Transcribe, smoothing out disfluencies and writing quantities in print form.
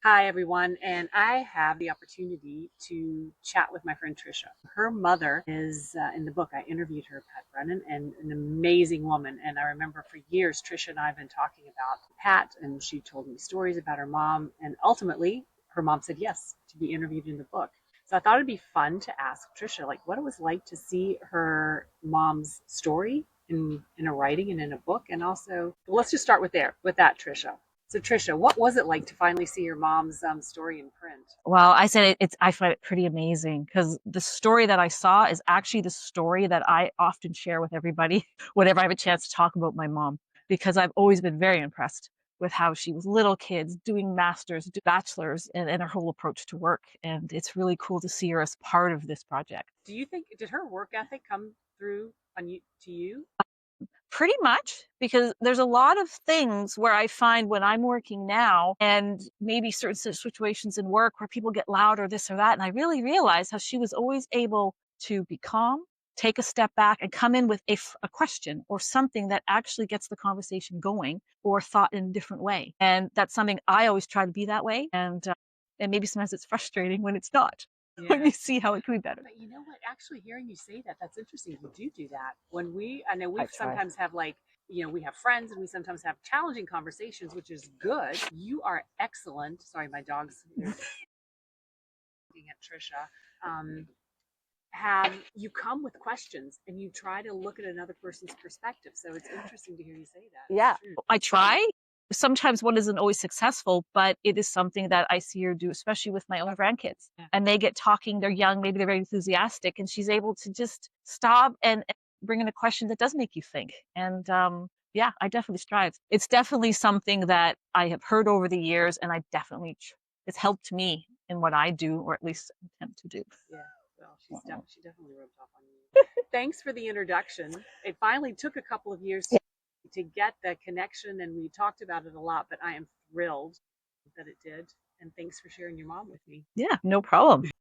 Hi, everyone, and I have the opportunity to chat with my friend Tricia. Her mother is in the book. I interviewed her, Pat Brennan, and an amazing woman. And I remember for years, Tricia and I have been talking about Pat, and she told me stories about her mom. And ultimately, her mom said yes to be interviewed in the book. So I thought it'd be fun to ask Tricia, like, what it was like to see her mom's story in a writing and in a book. And also, well, let's just start with that, Tricia. So Tricia, what was it like to finally see your mom's story in print? Well, I said I find it pretty amazing because the story that I saw is actually the story that I often share with everybody whenever I have a chance to talk about my mom, because I've always been very impressed with how she was little kids doing masters, bachelors, and her whole approach to work. And it's really cool to see her as part of this project. Do you think did her work ethic come through on you to you? Pretty much, because there's a lot of things where I find when I'm working now and maybe certain situations in work where people get loud or this or that. And I really realize how she was always able to be calm, take a step back, and come in with a question or something that actually gets the conversation going or thought in a different way. And that's something I always try to be that way. And maybe sometimes it's frustrating when it's not, when Yeah. you see how it could be better. But you know what? Actually, hearing you say that, that's interesting. You do that. I know we I try. sometimes have like, we have friends and we sometimes have challenging conversations, which is good. You are excellent. Sorry, my dog's looking at Trisha. Um, have you come with questions and you try to look at another person's perspective. So it's interesting to hear you say that. It's Yeah, true. I try. Sometimes one isn't always successful, but it is something that I see her do, especially with my own grandkids. Yeah. And they get talking, they're young, maybe they're very enthusiastic, and she's able to just stop and bring in a question that does make you think. And yeah, I definitely strive. It's definitely something that I have heard over the years, and it's helped me in what I do, or at least attempt to do. Yeah. Well, Wow. she definitely rubbed off on you. Thanks for the introduction. It finally took a couple of years to get the connection, and we talked about it a lot, but I am thrilled that it did. And thanks for sharing your mom with me. Yeah, no problem.